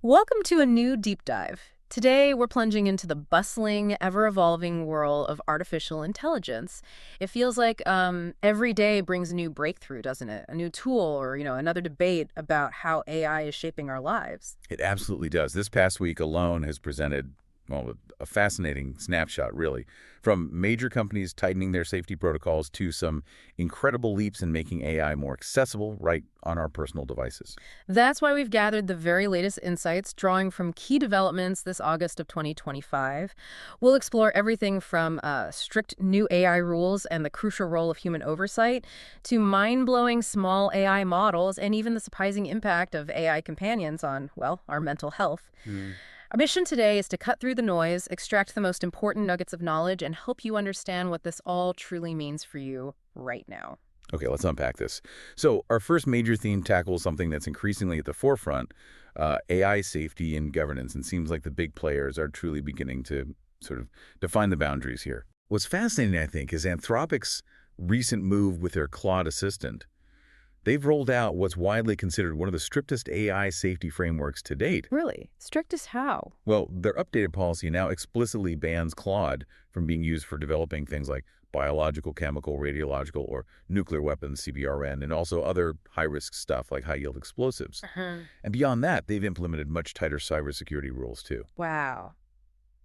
Welcome to a new deep dive. Today, we're plunging into the bustling, ever-evolving world of artificial intelligence. It feels like every day brings a new breakthrough, doesn't it? A new tool or, another debate about how AI is shaping our lives. It absolutely does. This past week alone has presented, well, a fascinating snapshot, really, from major companies tightening their safety protocols to some incredible leaps in making AI more accessible right on our personal devices. That's why we've gathered the very latest insights, drawing from key developments this August of 2025. We'll explore everything from strict new AI rules and the crucial role of human oversight to mind-blowing small AI models and even the surprising impact of AI companions on, well, our mental health. Our mission today is to cut through the noise, extract the most important nuggets of knowledge, and help you understand what this all truly means for you right now. Okay, let's unpack this. So our first major theme tackles something that's increasingly at the forefront, AI safety and governance, and seems like the big players are truly beginning to sort of define the boundaries here. What's fascinating, I think, is Anthropic's recent move with their Claude assistant. They've rolled out what's widely considered one of the strictest AI safety frameworks to date. Really? Strict as how? Well, their updated policy now explicitly bans Claude from being used for developing things like biological, chemical, radiological, or nuclear weapons, CBRN, and also other high-risk stuff like high-yield explosives. And beyond that, they've implemented much tighter cybersecurity rules, too. Wow.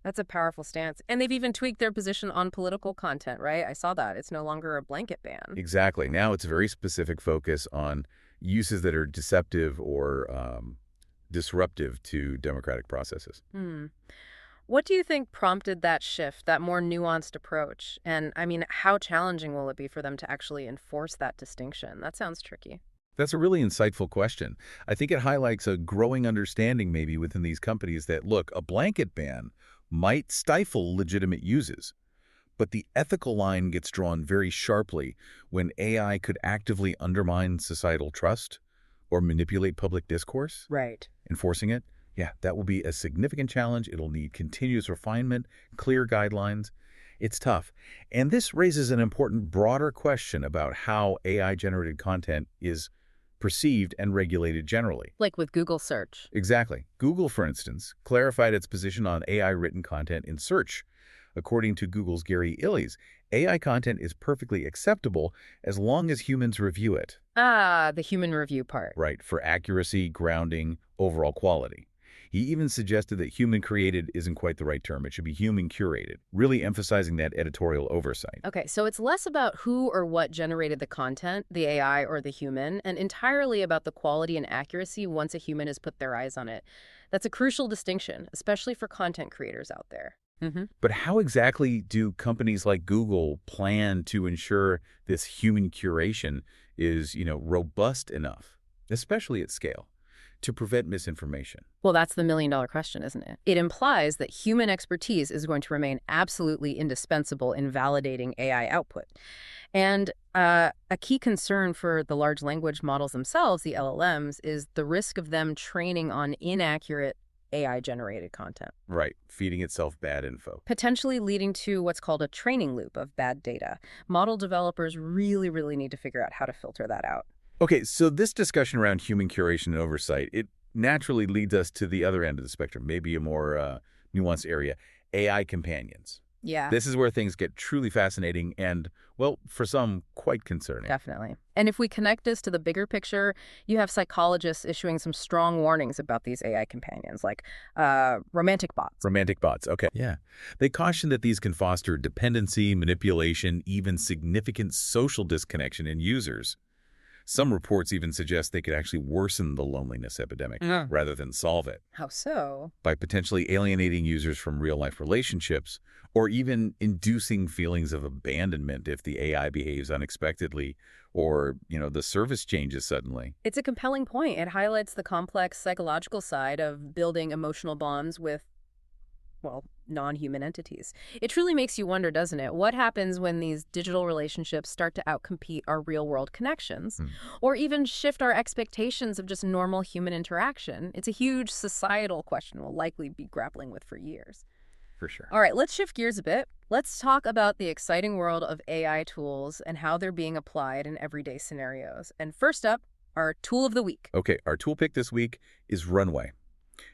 That's a powerful stance. And they've even tweaked their position on political content, right? I saw that. It's no longer a blanket ban. Exactly. Now it's a very specific focus on uses that are deceptive or disruptive to democratic processes. What do you think prompted that shift, that more nuanced approach? And, how challenging will it be for them to actually enforce that distinction? That sounds tricky. That's a really insightful question. I think it highlights a growing understanding maybe within these companies that, look, a blanket ban might stifle legitimate uses, but the ethical line gets drawn very sharply when AI could actively undermine societal trust or manipulate public discourse. Right. Enforcing it, yeah, that will be a significant challenge. It'll need continuous refinement, clear guidelines. It's tough. And this raises an important broader question about how AI-generated content is perceived and regulated generally. Like with Google search. Exactly. Google, for instance, clarified its position on AI-written content in search. According to Google's Gary Illyes, AI content is perfectly acceptable as long as humans review it. Ah, the human review part. Right, for accuracy, grounding, overall quality. He even suggested that human-created isn't quite the right term. It should be human-curated, really emphasizing that editorial oversight. Okay, so it's less about who or what generated the content, the AI or the human, and entirely about the quality and accuracy once a human has put their eyes on it. That's a crucial distinction, especially for content creators out there. But how exactly do companies like Google plan to ensure this human curation is, robust enough, especially at scale, to prevent misinformation? Well, that's the million-dollar question, isn't it? It implies that human expertise is going to remain absolutely indispensable in validating AI output. And a key concern for the large language models themselves, the LLMs, is the risk of them training on inaccurate AI-generated content. Right, feeding itself bad info. Potentially leading to what's called a training loop of bad data. Model developers really need to figure out how to filter that out. Okay, so this discussion around human curation and oversight, it naturally leads us to the other end of the spectrum, maybe a more nuanced area, AI companions. Yeah. This is where things get truly fascinating and, well, for some, quite concerning. Definitely. And if we connect this to the bigger picture, you have psychologists issuing some strong warnings about these AI companions, like romantic bots. Romantic bots, okay. Yeah. They caution that these can foster dependency, manipulation, even significant social disconnection in users. Some reports even suggest they could actually worsen the loneliness epidemic rather than solve it. How so? By potentially alienating users from real-life relationships or even inducing feelings of abandonment if the AI behaves unexpectedly or, the service changes suddenly. It's a compelling point. It highlights the complex psychological side of building emotional bonds with, well, non-human entities. It truly makes you wonder, doesn't it? What happens when these digital relationships start to outcompete our real-world connections or even shift our expectations of just normal human interaction? It's a huge societal question we'll likely be grappling with for years. For sure. All right, let's shift gears a bit. Let's talk about the exciting world of AI tools and how they're being applied in everyday scenarios. And first up, our tool of the week. Okay, our tool pick this week is Runway.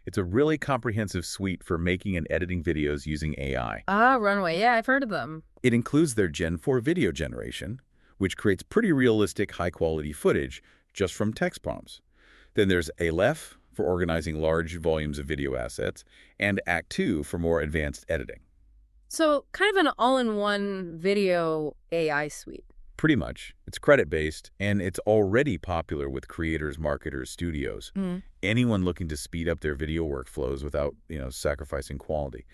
It's a really comprehensive suite for making and editing videos using AI. Ah, Runway. Yeah, I've heard of them. It includes their Gen 4 video generation, which creates pretty realistic, high-quality footage just from text prompts. Then there's Aleph for organizing large volumes of video assets, and Act 2 for more advanced editing. So kind of an all-in-one video AI suite. Pretty much. It's credit-based, and it's already popular with creators, marketers, studios. Anyone looking to speed up their video workflows without, sacrificing quality.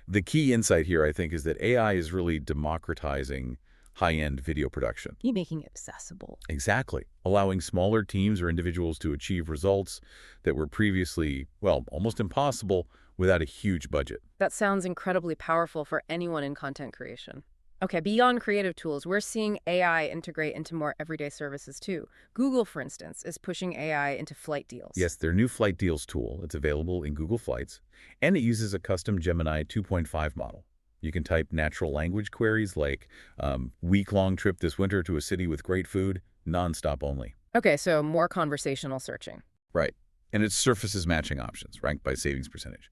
The key insight here, I think, is that AI is really democratizing high-end video production. You're making it accessible. Exactly. Allowing smaller teams or individuals to achieve results that were previously, well, almost impossible without a huge budget. That sounds incredibly powerful for anyone in content creation. Okay, beyond creative tools, we're seeing AI integrate into more everyday services too. Google, for instance, is pushing AI into flight deals. Yes, their new Flight Deals tool, it's available in Google Flights, and it uses a custom Gemini 2.5 model. You can type natural language queries like, week-long trip this winter to a city with great food, nonstop only. Okay, so more conversational searching. Right. And it surfaces matching options, ranked by savings percentage.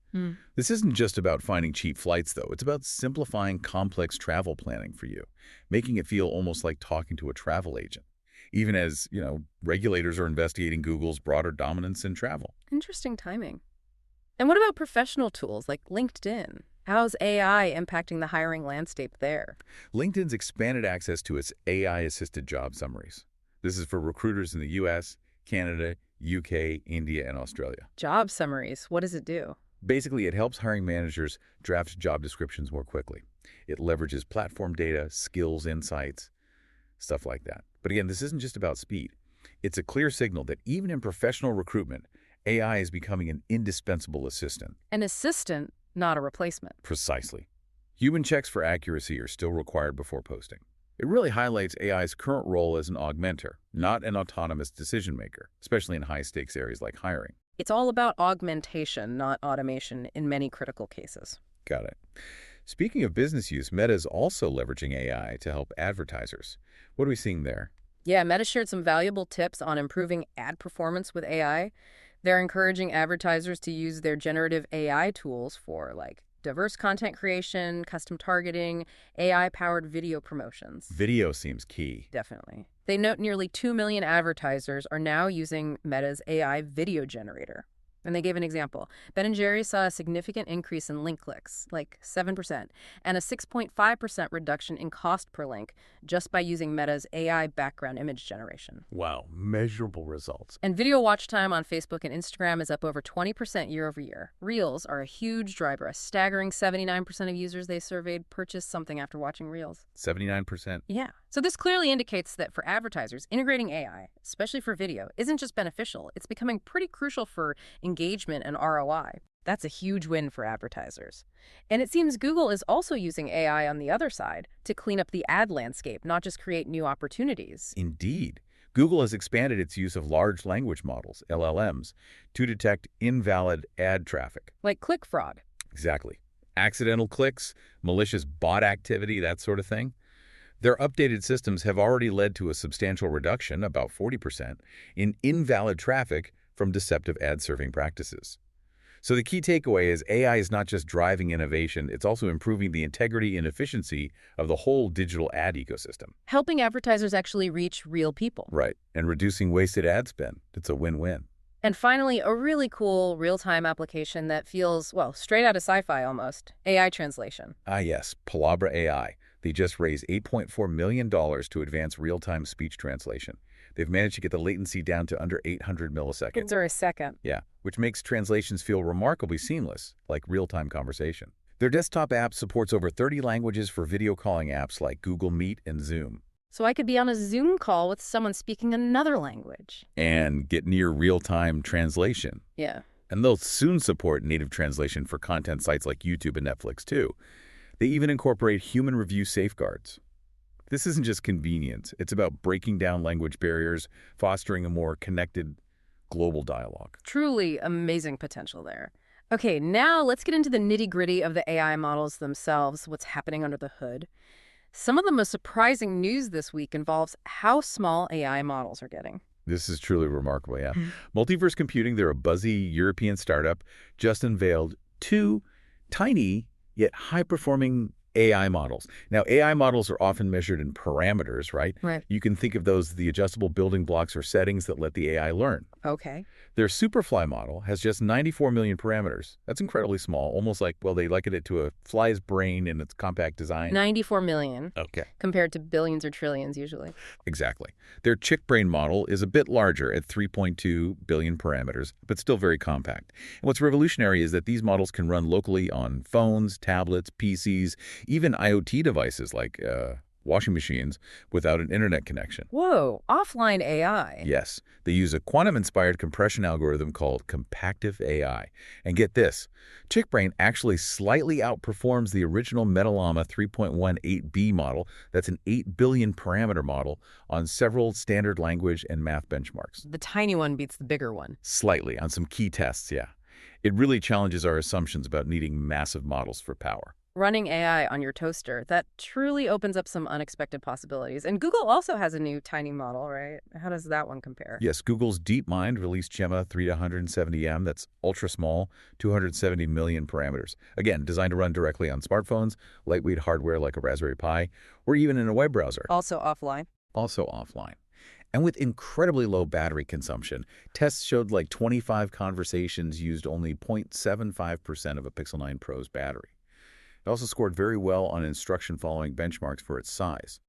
This isn't just about finding cheap flights, though. It's about simplifying complex travel planning for you, making it feel almost like talking to a travel agent, even as, regulators are investigating Google's broader dominance in travel. Interesting timing. And what about professional tools like LinkedIn? How's AI impacting the hiring landscape there? LinkedIn's expanded access to its AI-assisted job summaries. This is for recruiters in the U.S., Canada, UK, India, and Australia. Job summaries, what does it do? Basically, it helps hiring managers draft job descriptions more quickly. It leverages platform data, skills, insights, stuff like that. But again, this isn't just about speed. It's a clear signal that even in professional recruitment, AI is becoming an indispensable assistant. An assistant, not a replacement. Precisely. Human checks for accuracy are still required before posting. It really highlights AI's current role as an augmenter, not an autonomous decision maker, especially in high-stakes areas like hiring. It's all about augmentation, not automation, in many critical cases. Got it. Speaking of business use, Meta is also leveraging AI to help advertisers. What are we seeing there? Yeah, Meta shared some valuable tips on improving ad performance with AI. They're encouraging advertisers to use their generative AI tools for, diverse content creation, custom targeting, AI-powered video promotions. Video seems key. Definitely. They note nearly 2 million advertisers are now using Meta's AI video generator. And they gave an example. Ben & Jerry's saw a significant increase in link clicks, like 7%, and a 6.5% reduction in cost per link just by using Meta's AI background image generation. Wow, measurable results. And video watch time on Facebook and Instagram is up over 20% year over year. Reels are a huge driver. A staggering 79% of users they surveyed purchased something after watching Reels. 79%? Yeah. So this clearly indicates that for advertisers, integrating AI, especially for video, isn't just beneficial. It's becoming pretty crucial for engagement and ROI. That's a huge win for advertisers. And it seems Google is also using AI on the other side to clean up the ad landscape, not just create new opportunities. Indeed. Google has expanded its use of large language models, LLMs, to detect invalid ad traffic. Like click fraud. Exactly. Accidental clicks, malicious bot activity, that sort of thing. Their updated systems have already led to a substantial reduction, about 40%, in invalid traffic from deceptive ad serving practices. So the key takeaway is AI is not just driving innovation, it's also improving the integrity and efficiency of the whole digital ad ecosystem. Helping advertisers actually reach real people. Right, and reducing wasted ad spend. It's a win-win. And finally, a really cool real-time application that feels, straight out of sci-fi almost. AI translation. Ah yes, Palabra AI. They just raised $8.4 million to advance real-time speech translation. They've managed to get the latency down to under 800 milliseconds. Or a second. Yeah, which makes translations feel remarkably seamless, like real-time conversation. Their desktop app supports over 30 languages for video calling apps like Google Meet and Zoom. So I could be on a Zoom call with someone speaking another language. And get near real-time translation. Yeah. And they'll soon support native translation for content sites like YouTube and Netflix, too. They even incorporate human review safeguards. This isn't just convenience. It's about breaking down language barriers, fostering a more connected global dialogue. Truly amazing potential there. Okay, now let's get into the nitty-gritty of the AI models themselves, what's happening under the hood. Some of the most surprising news this week involves how small AI models are getting. This is truly remarkable, yeah. Multiverse Computing, they're a buzzy European startup, just unveiled two tiny yet high-performing AI models. Now, AI models are often measured in parameters, right? Right. You can think of those as the adjustable building blocks or settings that let the AI learn. Okay. Their Superfly model has just 94 million parameters. That's incredibly small, almost like, well, they liken it to a fly's brain in its compact design. 94 million. Okay. Compared to billions or trillions usually. Exactly. Their ChickBrain model is a bit larger at 3.2 billion parameters, but still very compact. And what's revolutionary is that these models can run locally on phones, tablets, PCs, even IoT devices like washing machines without an internet connection. Whoa, offline AI. Yes, they use a quantum-inspired compression algorithm called compactive AI. And get this, ChickBrain actually slightly outperforms the original Metalama 3.18b model, that's an 8 billion parameter model, on several standard language and math benchmarks. The tiny one beats the bigger one. Slightly, on some key tests, yeah. It really challenges our assumptions about needing massive models for power. Running AI on your toaster, that truly opens up some unexpected possibilities. And Google also has a new tiny model, right? How does that one compare? Yes, Google's DeepMind released Gemma 370M, that's ultra-small, 270 million parameters. Again, designed to run directly on smartphones, lightweight hardware like a Raspberry Pi, or even in a web browser. Also offline. Also offline. And with incredibly low battery consumption, tests showed like 25 conversations used only 0.75% of a Pixel 9 Pro's battery. It also scored very well on instruction-following benchmarks for its size.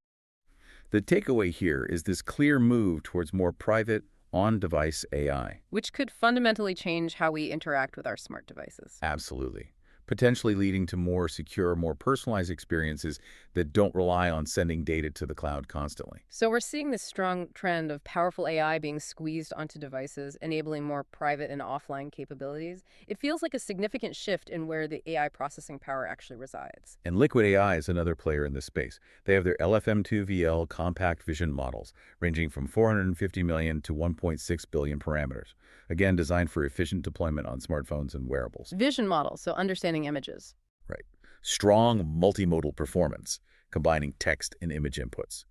The takeaway here is this clear move towards more private, on-device AI. Which could fundamentally change how we interact with our smart devices. Absolutely. Potentially leading to more secure, more personalized experiences that don't rely on sending data to the cloud constantly. So we're seeing this strong trend of powerful AI being squeezed onto devices, enabling more private and offline capabilities. It feels like a significant shift in where the AI processing power actually resides. And Liquid AI is another player in this space. They have their LFM2VL compact vision models, ranging from 450 million to 1.6 billion parameters. Again, designed for efficient deployment on smartphones and wearables. Vision models, so understanding images. Right. Strong multimodal performance, combining text and image inputs.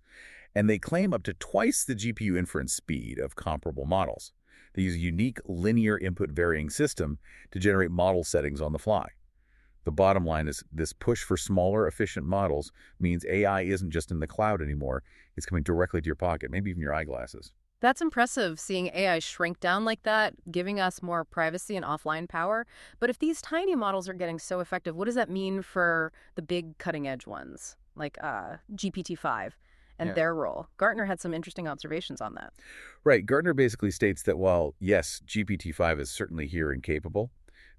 And they claim up to twice the GPU inference speed of comparable models. They use a unique linear input varying system to generate model settings on the fly. The bottom line is this push for smaller, efficient models means AI isn't just in the cloud anymore. It's coming directly to your pocket, maybe even your eyeglasses. That's impressive, seeing AI shrink down like that, giving us more privacy and offline power. But if these tiny models are getting so effective, what does that mean for the big cutting-edge ones, like GPT-5 and their role? Gartner had some interesting observations on that. Right. Gartner basically states that while, yes, GPT-5 is certainly here and capable,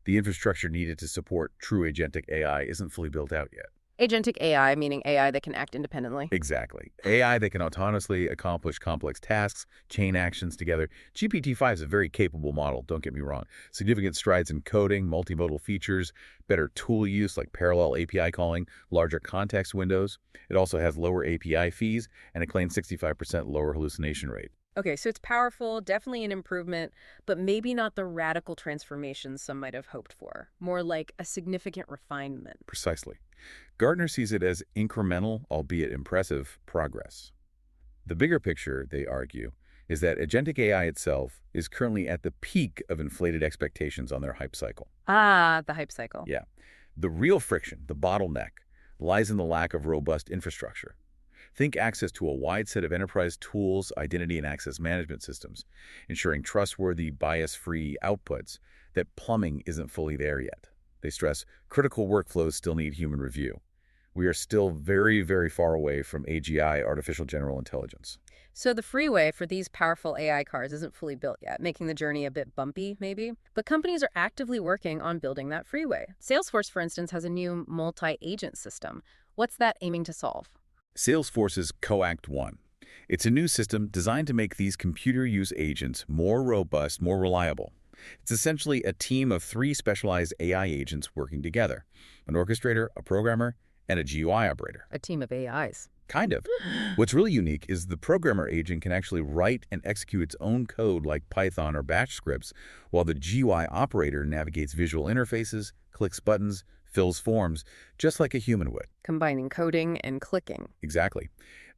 the infrastructure needed to support true agentic AI isn't fully built out yet. Agentic AI, meaning AI that can act independently. Exactly. AI that can autonomously accomplish complex tasks, chain actions together. GPT-5 is a very capable model, don't get me wrong. Significant strides in coding, multimodal features, better tool use like parallel API calling, larger context windows. It also has lower API fees and a claimed 65% lower hallucination rate. Okay, so it's powerful, definitely an improvement, but maybe not the radical transformation some might have hoped for. More like a significant refinement. Precisely. Gartner sees it as incremental, albeit impressive, progress. The bigger picture, they argue, is that agentic AI itself is currently at the peak of inflated expectations on their hype cycle. Ah, the hype cycle. Yeah. The real friction, the bottleneck, lies in the lack of robust infrastructure. Think access to a wide set of enterprise tools, identity and access management systems, ensuring trustworthy, bias-free outputs. That plumbing isn't fully there yet. They stress critical workflows still need human review. We are still very, very far away from AGI, artificial general intelligence. So the freeway for these powerful AI cars isn't fully built yet, making the journey a bit bumpy, maybe. But companies are actively working on building that freeway. Salesforce, for instance, has a new multi-agent system. What's that aiming to solve? Salesforce's CoActOne. It's a new system designed to make these computer use agents more robust, more reliable. It's essentially a team of 3 specialized AI agents working together: an orchestrator, a programmer, and a GUI operator. A team of AIs. Kind of. What's really unique is the programmer agent can actually write and execute its own code like Python or Bash scripts, while the GUI operator navigates visual interfaces, clicks buttons, fills forms, just like a human would. Combining coding and clicking. Exactly.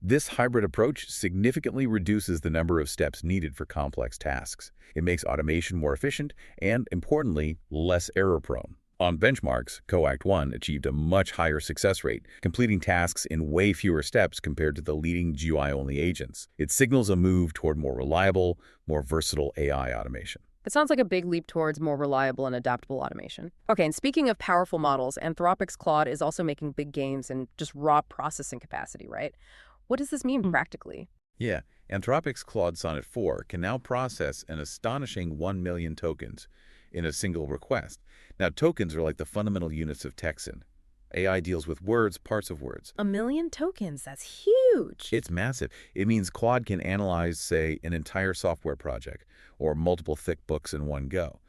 This hybrid approach significantly reduces the number of steps needed for complex tasks. It makes automation more efficient and, importantly, less error-prone. On benchmarks, CoActOne achieved a much higher success rate, completing tasks in way fewer steps compared to the leading GUI-only agents. It signals a move toward more reliable, more versatile AI automation. It sounds like a big leap towards more reliable and adaptable automation. Okay, and speaking of powerful models, Anthropic's Claude is also making big gains in just raw processing capacity, right? What does this mean practically? Yeah, Anthropic's Claude Sonnet 4 can now process an astonishing 1 million tokens in a single request. Now, tokens are like the fundamental units of text. AI deals with words, parts of words. 1 million tokens, that's huge. It's massive. It means Claude can analyze, say, an entire software project or multiple thick books in one go.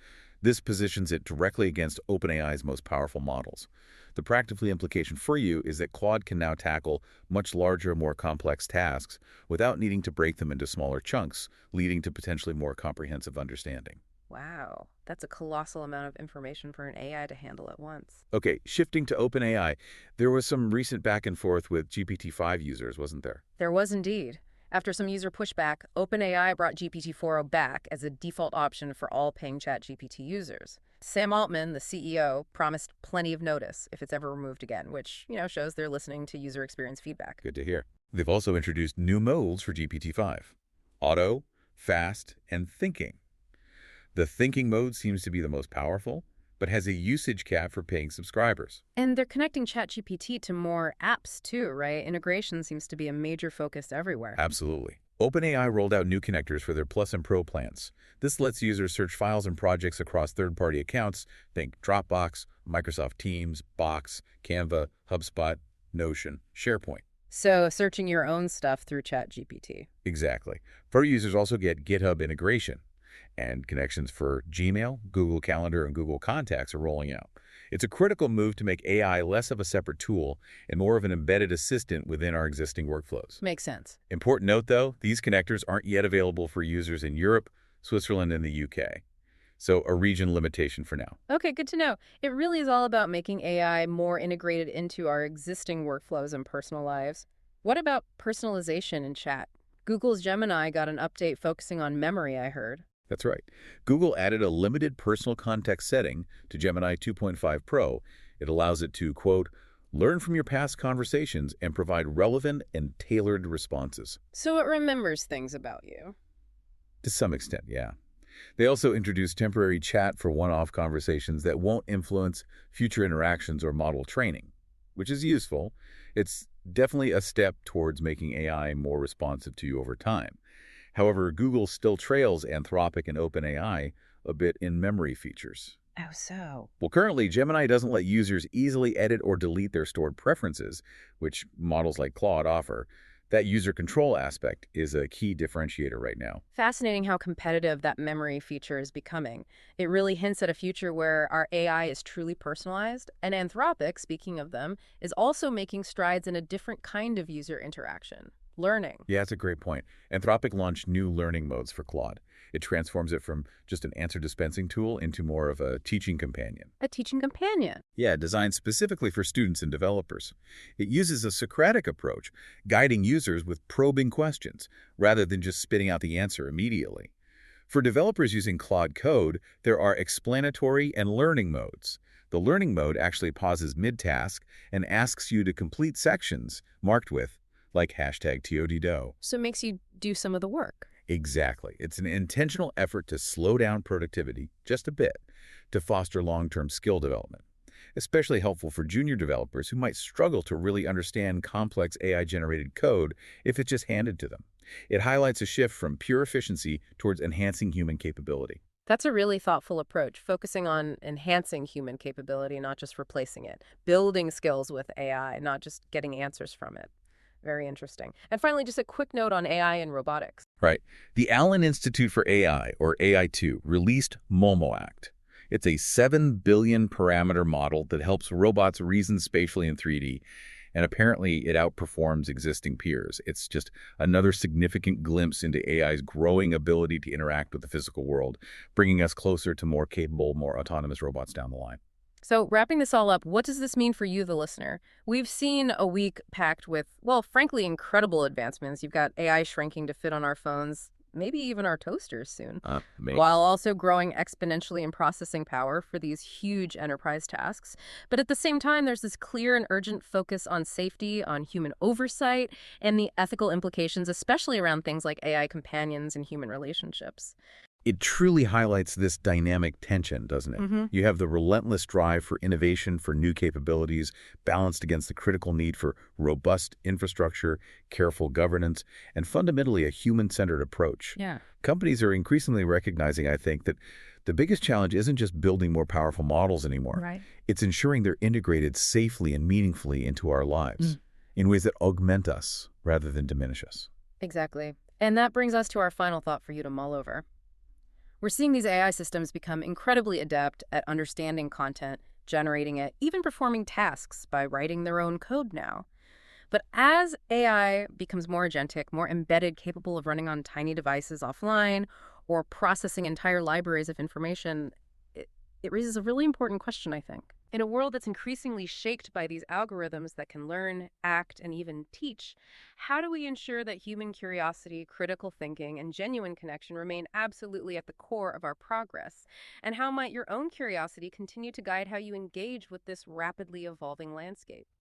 This positions it directly against OpenAI's most powerful models. The practical implication for you is that Claude can now tackle much larger, more complex tasks without needing to break them into smaller chunks, leading to potentially more comprehensive understanding. Wow, that's a colossal amount of information for an AI to handle at once. Okay, shifting to OpenAI, there was some recent back and forth with GPT-5 users, wasn't there? There was indeed. After some user pushback, OpenAI brought GPT-4o back as a default option for all paying ChatGPT users. Sam Altman, the CEO, promised plenty of notice if it's ever removed again, which, shows they're listening to user experience feedback. Good to hear. They've also introduced new modes for GPT-5: Auto, Fast, and Thinking. The Thinking mode seems to be the most powerful, but has a usage cap for paying subscribers. And they're connecting ChatGPT to more apps too, right? Integration seems to be a major focus everywhere. Absolutely. OpenAI rolled out new connectors for their Plus and Pro plans. This lets users search files and projects across third-party accounts. Think Dropbox, Microsoft Teams, Box, Canva, HubSpot, Notion, SharePoint. So searching your own stuff through ChatGPT. Exactly. Pro users also get GitHub integration, and connections for Gmail, Google Calendar, and Google Contacts are rolling out. It's a critical move to make AI less of a separate tool and more of an embedded assistant within our existing workflows. Makes sense. Important note, though, these connectors aren't yet available for users in Europe, Switzerland, and the UK. So a region limitation for now. Okay, good to know. It really is all about making AI more integrated into our existing workflows and personal lives. What about personalization in chat? Google's Gemini got an update focusing on memory, I heard. That's right. Google added a limited personal context setting to Gemini 2.5 Pro. It allows it to, quote, learn from your past conversations and provide relevant and tailored responses. So it remembers things about you. To some extent, yeah. They also introduced temporary chat for one-off conversations that won't influence future interactions or model training, which is useful. It's definitely a step towards making AI more responsive to you over time. However, Google still trails Anthropic and OpenAI a bit in memory features. Oh, so? Well, currently, Gemini doesn't let users easily edit or delete their stored preferences, which models like Claude offer. That user control aspect is a key differentiator right now. Fascinating how competitive that memory feature is becoming. It really hints at a future where our AI is truly personalized, and Anthropic, speaking of them, is also making strides in a different kind of user interaction. Learning. Yeah, that's a great point. Anthropic launched new learning modes for Claude. It transforms it from just an answer dispensing tool into more of a teaching companion. A teaching companion? Yeah, designed specifically for students and developers. It uses a Socratic approach, guiding users with probing questions, rather than just spitting out the answer immediately. For developers using Claude Code, there are explanatory and learning modes. The learning mode actually pauses mid-task and asks you to complete sections marked with like hashtag #TODDO. So it makes you do some of the work. Exactly. It's an intentional effort to slow down productivity just a bit to foster long-term skill development, especially helpful for junior developers who might struggle to really understand complex AI-generated code if it's just handed to them. It highlights a shift from pure efficiency towards enhancing human capability. That's a really thoughtful approach, focusing on enhancing human capability, not just replacing it. Building skills with AI, not just getting answers from it. Very interesting. And finally, just a quick note on AI and robotics. Right. The Allen Institute for AI, or AI2, released MOMO Act. It's a 7 billion parameter model that helps robots reason spatially in 3D, and apparently it outperforms existing peers. It's just another significant glimpse into AI's growing ability to interact with the physical world, bringing us closer to more capable, more autonomous robots down the line. So, wrapping this all up, what does this mean for you, the listener? We've seen a week packed with, well, frankly, incredible advancements. You've got AI shrinking to fit on our phones, maybe even our toasters soon, Maybe. while also growing exponentially in processing power for these huge enterprise tasks. But at the same time, there's this clear and urgent focus on safety, on human oversight, and the ethical implications, especially around things like AI companions and human relationships. It truly highlights this dynamic tension, doesn't it? Mm-hmm. You have the relentless drive for innovation, for new capabilities, balanced against the critical need for robust infrastructure, careful governance, and fundamentally a human-centered approach. Yeah. Companies are increasingly recognizing, I think, that the biggest challenge isn't just building more powerful models anymore. Right. It's ensuring they're integrated safely and meaningfully into our lives in ways that augment us rather than diminish us. Exactly. And that brings us to our final thought for you to mull over. We're seeing these AI systems become incredibly adept at understanding content, generating it, even performing tasks by writing their own code now. But as AI becomes more agentic, more embedded, capable of running on tiny devices offline, or processing entire libraries of information, it raises a really important question, I think. In a world that's increasingly shaped by these algorithms that can learn, act, and even teach, how do we ensure that human curiosity, critical thinking, and genuine connection remain absolutely at the core of our progress? And how might your own curiosity continue to guide how you engage with this rapidly evolving landscape?